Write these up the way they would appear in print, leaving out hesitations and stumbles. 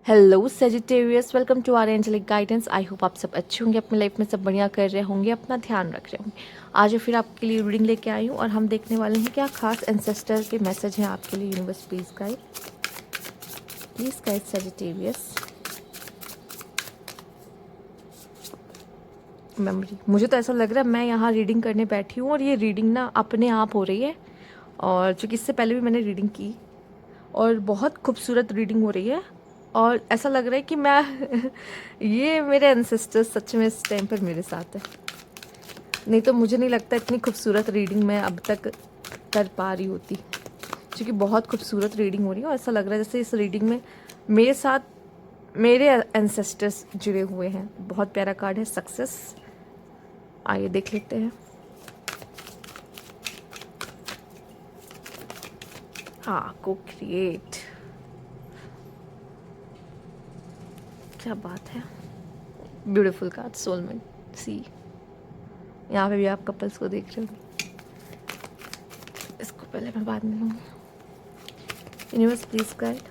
Hello Sagittarius, welcome to our angelic guidance. I hope आप सब अच्छे होंगे, अपनी लाइफ में सब बढ़िया कर रहे होंगे, अपना ध्यान रख रहे होंगे। आज फिर आपके लिए रीडिंग लेके आई हूँ और हम देखने वाले हैं क्या खास एंसेस्टर के मैसेज हैं आपके लिए। Universe please guide Sagittarius. Memory, मुझे तो ऐसा लग रहा है मैं यहाँ रीडिंग करने बैठी हूँ और ये रीडिंग ना अपने आप हो रही है। और चूँकि इससे पहले भी मैंने रीडिंग की और बहुत खूबसूरत रीडिंग हो रही है और ऐसा लग रहा है कि मैं ये मेरे एंसेस्टर्स सच में इस टाइम पर मेरे साथ है। नहीं तो मुझे नहीं लगता इतनी खूबसूरत रीडिंग मैं अब तक कर पा रही होती, क्योंकि बहुत खूबसूरत रीडिंग हो रही है और ऐसा लग रहा है जैसे इस रीडिंग में मेरे साथ मेरे एंसेस्टर्स जुड़े हुए हैं। बहुत प्यारा कार्ड है, सक्सेस। आइए देख लेते हैं। हाँ, को क्रिएट, क्या बात है। Beautiful card, soulmate. सी, यहाँ पे भी आप कपल्स को देख रहे हो। इसको पहले मैं बाद में लूँगी। Universe please guide.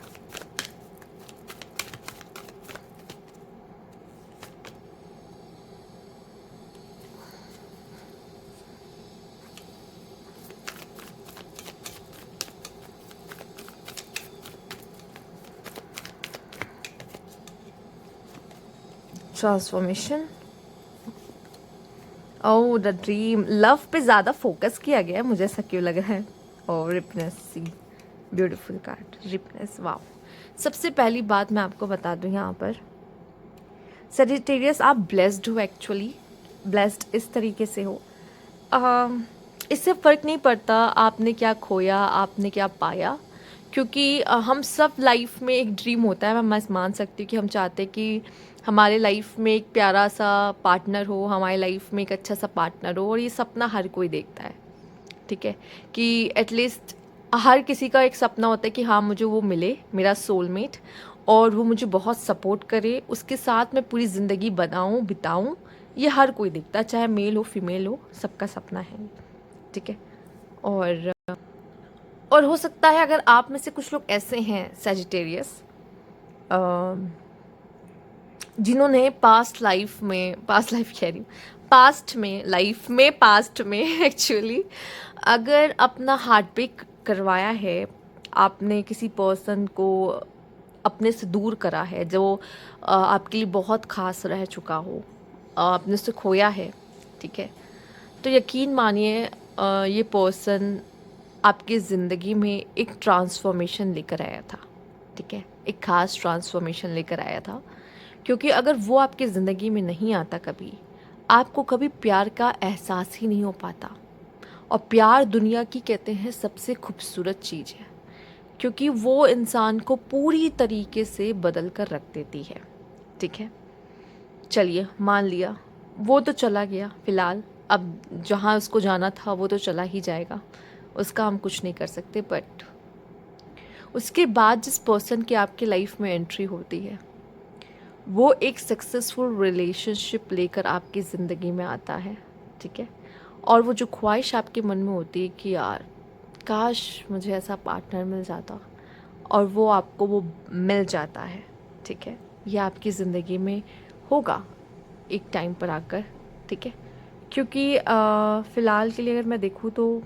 Transformation. Oh, the dream. Love पे ज़्यादा फोकस किया गया है, मुझे ऐसा क्यों लग रहा है। और रिपनेस, सी, ब्यूटीफुल कार्ड, रिपनेस। वाह। सबसे पहली बात मैं आपको बता दूं यहाँ पर, सेजिटेरियस, आप ब्लेस्ड हो। एक्चुअली ब्लेस्ड इस तरीके से हो, इससे फ़र्क नहीं पड़ता आपने क्या खोया, आपने क्या पाया, क्योंकि हम सब लाइफ में एक ड्रीम होता है। मैं मान सकती हूँ कि हम चाहते हैं कि हमारे लाइफ में एक प्यारा सा पार्टनर हो, हमारे लाइफ में एक अच्छा सा पार्टनर हो, और ये सपना हर कोई देखता है। ठीक है, कि एटलीस्ट हर किसी का एक सपना होता है कि हाँ, मुझे वो मिले, मेरा सोलमेट, और वो मुझे बहुत सपोर्ट करे, उसके साथ मैं पूरी ज़िंदगी बनाऊँ बिताऊँ। ये हर कोई देखता है, चाहे मेल हो फीमेल हो, सबका सपना है। ठीक है। और हो सकता है अगर आप में से कुछ लोग ऐसे हैं सेजिटेरियस, जिन्होंने पास्ट लाइफ कह रही हूँ, पास्ट में एक्चुअली अगर अपना हार्ट ब्रेक करवाया है, आपने किसी पर्सन को अपने से दूर करा है जो आपके लिए बहुत खास रह चुका हो, आपने उसे खोया है। ठीक है, तो यकीन मानिए ये पर्सन आपकी ज़िंदगी में एक ट्रांसफॉर्मेशन लेकर आया था। ठीक है, एक ख़ास ट्रांसफॉर्मेशन लेकर आया था, क्योंकि अगर वो आपकी ज़िंदगी में नहीं आता कभी, आपको कभी प्यार का एहसास ही नहीं हो पाता। और प्यार दुनिया की कहते हैं सबसे खूबसूरत चीज़ है, क्योंकि वो इंसान को पूरी तरीके से बदल कर रख देती है। ठीक है, चलिए मान लिया वो तो चला गया फ़िलहाल, अब जहाँ उसको जाना था वो तो चला ही जाएगा, उसका हम कुछ नहीं कर सकते। बट उसके बाद जिस पर्सन की आपकी लाइफ में एंट्री होती है, वो एक सक्सेसफुल रिलेशनशिप लेकर आपकी ज़िंदगी में आता है। ठीक है, और वो जो ख्वाहिश आपके मन में होती है कि यार काश मुझे ऐसा पार्टनर मिल जाता, और वो आपको वो मिल जाता है। ठीक है, ये आपकी ज़िंदगी में होगा एक टाइम पर आकर। ठीक है, क्योंकि फ़िलहाल के लिए अगर मैं देखूँ तो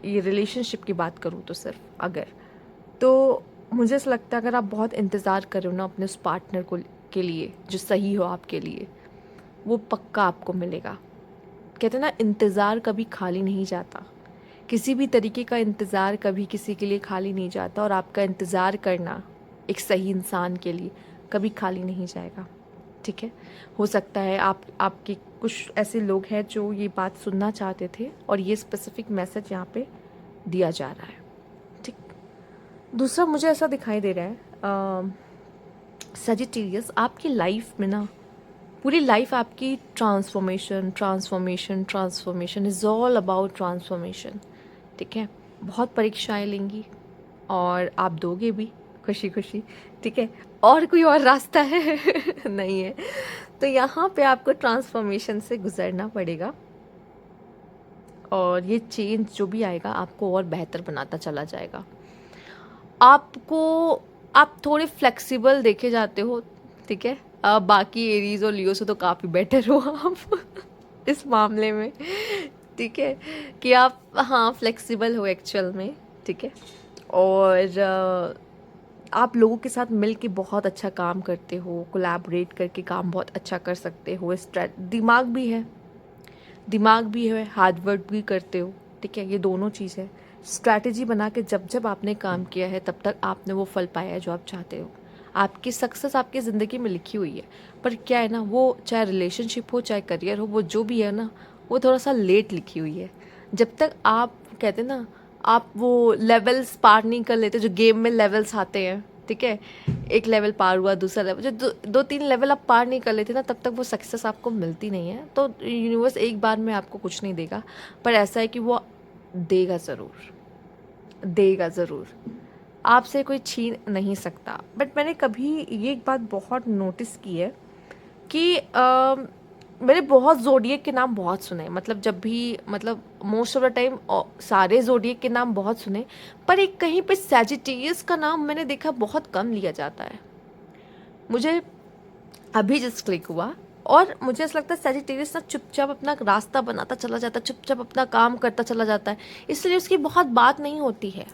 ये रिलेशनशिप की बात करूँ तो सिर्फ अगर, तो मुझे ऐसा लगता है अगर आप बहुत इंतज़ार कर रहे हो ना अपने उस पार्टनर को के लिए जो सही हो आपके लिए, वो पक्का आपको मिलेगा। कहते हैं ना, इंतज़ार कभी खाली नहीं जाता, किसी भी तरीके का इंतज़ार कभी किसी के लिए खाली नहीं जाता, और आपका इंतज़ार करना एक सही इंसान के लिए कभी खाली नहीं जाएगा। ठीक है, हो सकता है आपके कुछ ऐसे लोग हैं जो ये बात सुनना चाहते थे और ये स्पेसिफिक मैसेज यहाँ पे दिया जा रहा है। ठीक, दूसरा मुझे ऐसा दिखाई दे रहा है सजिटेरियस, आपकी लाइफ में ना पूरी लाइफ आपकी transformation transformation transformation is all about transformation. ठीक है, बहुत परीक्षाएं लेंगी और आप दोगे भी खुशी खुशी। ठीक है, और कोई और रास्ता है नहीं है, तो यहाँ पे आपको ट्रांसफॉर्मेशन से गुजरना पड़ेगा, और ये चेंज जो भी आएगा आपको और बेहतर बनाता चला जाएगा। आपको आप थोड़े फ्लेक्सिबल देखे जाते हो, ठीक है। बाकी एरीज और लियो से तो काफ़ी बेटर हो आप इस मामले में, ठीक है, कि आप हाँ फ्लेक्सिबल हो एक्चुअल में, ठीक है। और आप लोगों के साथ मिल के बहुत अच्छा काम करते हो, कोलैबोरेट करके काम बहुत अच्छा कर सकते हो, दिमाग भी है, हार्ड वर्क भी करते हो, ठीक है। ये दोनों चीज़ है। स्ट्रैटेजी बना के जब जब आपने काम किया है तब तक आपने वो फल पाया है जो आप चाहते हो। आपकी सक्सेस आपकी ज़िंदगी में लिखी हुई है। पर क्या है ना, वो चाहे रिलेशनशिप हो चाहे करियर हो, वो जो भी है ना, वो थोड़ा सा लेट लिखी हुई है। जब तक आप कहते हैं ना, आप वो लेवल्स पार नहीं कर लेते, जो गेम में लेवल्स आते हैं, ठीक है, एक लेवल पार हुआ, दूसरा लेवल, जो दो तीन लेवल आप पार नहीं कर लेते ना, तब तक वो सक्सेस आपको मिलती नहीं है। तो यूनिवर्स एक बार में आपको कुछ नहीं देगा, पर ऐसा है कि वो देगा ज़रूर, देगा ज़रूर, आपसे कोई छीन नहीं सकता। बट मैंने कभी ये एक बात बहुत नोटिस की है कि मैंने बहुत ज़ोडिएक के नाम बहुत सुने, मतलब जब भी, मतलब मोस्ट ऑफ द टाइम सारे ज़ोडिएक के नाम बहुत सुने, पर एक कहीं पे सैजिटेरियस का नाम मैंने देखा बहुत कम लिया जाता है। मुझे अभी जस्ट क्लिक हुआ, और मुझे ऐसा लगता है सैजिटेरियस ना चुपचाप अपना रास्ता बनाता चला जाता है, चुपचाप अपना काम करता चला जाता है, इसलिए उसकी बहुत बात नहीं होती है।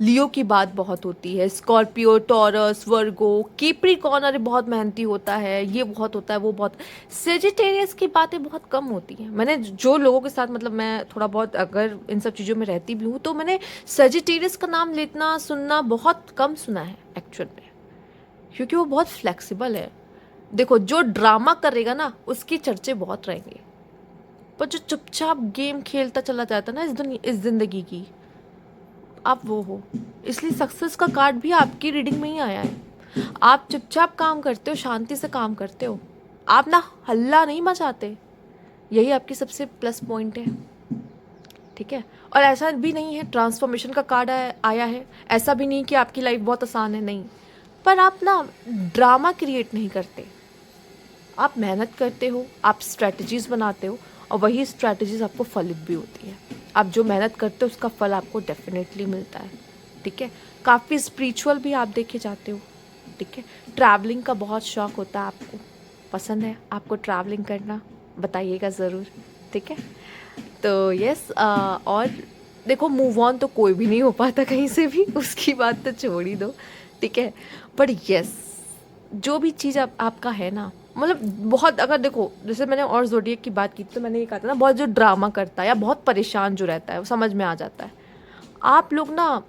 लियो की बात बहुत होती है, स्कॉर्पियो, टॉरस, वर्गो, कैप्रिकॉर्न, अरे बहुत मेहनती होता है, ये बहुत होता है, वो बहुत। सेजिटेरियस की बातें बहुत कम होती हैं। मैंने जो लोगों के साथ, मतलब मैं थोड़ा बहुत अगर इन सब चीज़ों में रहती भी हूँ, तो मैंने सेजिटेरियस का नाम लेना सुनना बहुत कम सुना है एक्चुअल में, क्योंकि वो बहुत फ्लेक्सिबल है। देखो, जो ड्रामा करेगा ना उसकी चर्चे बहुत रहेंगे, पर जो चुपचाप गेम खेलता चला जाता है ना इस जिंदगी की, आप वो हो। इसलिए सक्सेस का कार्ड भी आपकी रीडिंग में ही आया है। आप चुपचाप काम करते हो, शांति से काम करते हो, आप ना हल्ला नहीं मचाते, यही आपकी सबसे प्लस पॉइंट है, ठीक है। और ऐसा भी नहीं है ट्रांसफॉर्मेशन का कार्ड आया है, ऐसा भी नहीं कि आपकी लाइफ बहुत आसान है, नहीं। पर आप ना ड्रामा क्रिएट नहीं करते, आप मेहनत करते हो, आप स्ट्रैटेजीज बनाते हो, और वही स्ट्रैटेजीज आपको फलित भी होती है। आप जो मेहनत करते हो उसका फल आपको डेफिनेटली मिलता है, ठीक है। काफ़ी स्पिरिचुअल भी आप देखे जाते हो, ठीक है। ट्रैवलिंग का बहुत शौक होता है आपको, पसंद है आपको ट्रैवलिंग करना, बताइएगा ज़रूर, ठीक है। तो यस, और देखो, मूव ऑन तो कोई भी नहीं हो पाता कहीं से भी, उसकी बात तो छोड़ ही दो, ठीक है। पर यस, जो भी चीज़ आपका है ना, मतलब बहुत, अगर देखो जैसे मैंने और ज़ोडिएक की बात की तो मैंने ये कहा था ना, बहुत जो ड्रामा करता है या बहुत परेशान जो रहता है, वो समझ में आ जाता है। आप लोग ना,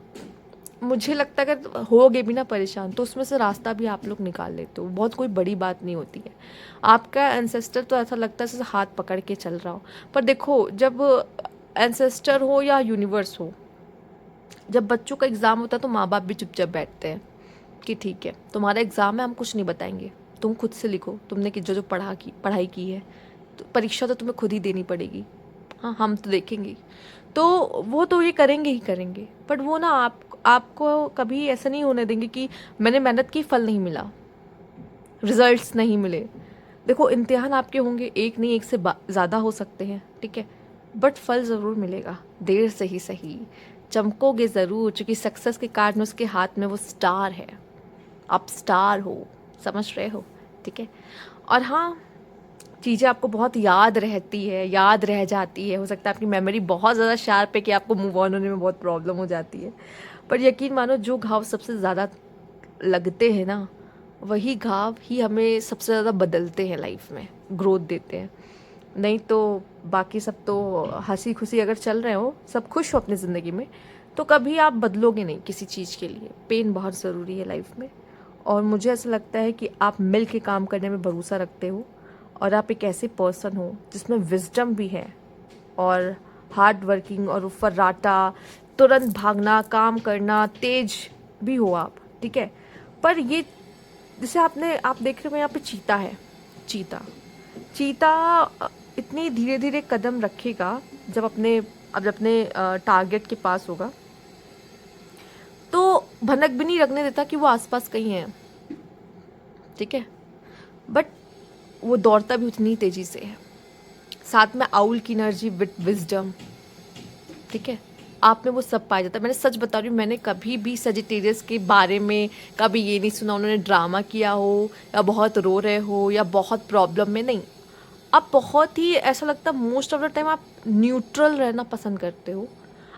मुझे लगता है अगर होगे भी ना परेशान, तो उसमें से रास्ता भी आप लोग निकाल लेते हो, बहुत कोई बड़ी बात नहीं होती है। आपका एंसेस्टर तो ऐसा लगता है जैसे हाथ पकड़ के चल रहा हो, पर देखो, जब एंसेस्टर हो या यूनिवर्स हो, जब बच्चों का एग्ज़ाम होता है तो माँ बाप भी चुपचाप बैठते हैं कि ठीक है, तुम्हारा एग्ज़ाम है, हम कुछ नहीं बताएंगे, तुम खुद से लिखो, तुमने कि जो जो पढ़ाई की है, तो परीक्षा तो तुम्हें खुद ही देनी पड़ेगी, हाँ हम तो देखेंगे। तो वो तो ये करेंगे ही करेंगे, बट वो ना आपको कभी ऐसा नहीं होने देंगे कि मैंने मेहनत की, फल नहीं मिला, रिजल्ट्स नहीं मिले। देखो, इम्तिहान आपके होंगे, एक नहीं एक से ज़्यादा हो सकते हैं, ठीक है, बट फल ज़रूर मिलेगा, देर से ही सही, चमकोगे ज़रूर, क्योंकि सक्सेस के कार्ड में उसके हाथ में वो स्टार है, आप स्टार हो, समझ रहे हो, ठीक है। और हाँ, चीज़ें आपको बहुत याद रहती है, याद रह जाती है, हो सकता है आपकी मेमोरी बहुत ज़्यादा शार्प है कि आपको मूव ऑन होने में बहुत प्रॉब्लम हो जाती है, पर यकीन मानो, जो घाव सबसे ज़्यादा लगते हैं ना, वही घाव ही हमें सबसे ज़्यादा बदलते हैं, लाइफ में ग्रोथ देते हैं। नहीं तो बाकी सब तो हंसी खुशी अगर चल रहे हो, सब खुश हो अपनी ज़िंदगी में, तो कभी आप बदलोगे नहीं किसी चीज़ के लिए। पेन बहुत ज़रूरी है लाइफ में, और मुझे ऐसा लगता है कि आप मिल के काम करने में भरोसा रखते हो, और आप एक ऐसे पर्सन हो जिसमें विजडम भी है, और हार्ड वर्किंग और फर्राटा, तुरंत भागना, काम करना, तेज भी हो आप, ठीक है। पर ये, जैसे आप देख रहे हो यहाँ पे चीता है, चीता चीता इतनी धीरे धीरे कदम रखेगा, जब अपने टारगेट के पास होगा, तो भनक भी नहीं रखने देता कि वो आसपास कहीं है, ठीक है। बट वो दौड़ता भी उतनी तेजी से है, साथ में आउल की एनर्जी विद विजडम, ठीक है। आप में वो सब पाया जाता है। मैंने सच बता रही हूँ, मैंने कभी भी सजिटेरियस के बारे में कभी ये नहीं सुना उन्होंने ड्रामा किया हो या बहुत रो रहे हो या बहुत प्रॉब्लम में, नहीं। आप बहुत ही ऐसा लगता है मोस्ट ऑफ द टाइम आप न्यूट्रल रहना पसंद करते हो।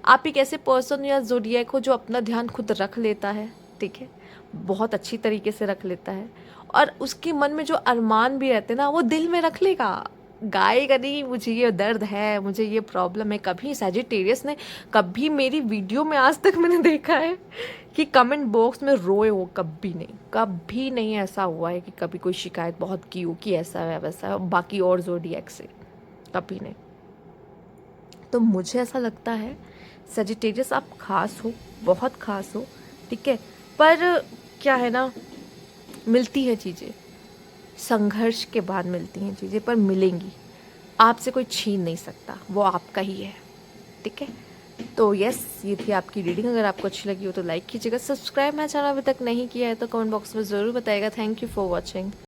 आप एक ऐसे पर्सन या ज़ोडिएक हो जो अपना ध्यान खुद रख लेता है, ठीक है, बहुत अच्छी तरीके से रख लेता है, और उसके मन में जो अरमान भी रहते हैं ना वो दिल में रख लेगा, गाएगा नहीं मुझे ये दर्द है, मुझे ये प्रॉब्लम है। कभी सजिटेरियस ने कभी मेरी वीडियो में आज तक मैंने देखा है कि कमेंट बॉक्स में रोए हो, कभी नहीं ऐसा हुआ है कि कभी कोई शिकायत बहुत की हो कि ऐसा है वैसा है, बाकी और ज़ोडिएक से कभी नहीं। तो मुझे ऐसा लगता है सजिटेरियस आप खास हो, बहुत खास हो, ठीक है, पर क्या है ना, मिलती है चीज़ें, संघर्ष के बाद मिलती हैं चीज़ें, पर मिलेंगी, आपसे कोई छीन नहीं सकता, वो आपका ही है, ठीक है। तो यस, ये थी आपकी रीडिंग। अगर आपको अच्छी लगी हो तो लाइक कीजिएगा, सब्सक्राइब मेरा चैनल अभी तक नहीं किया है तो कमेंट बॉक्स में ज़रूर बताइएगा। Thank you for watching.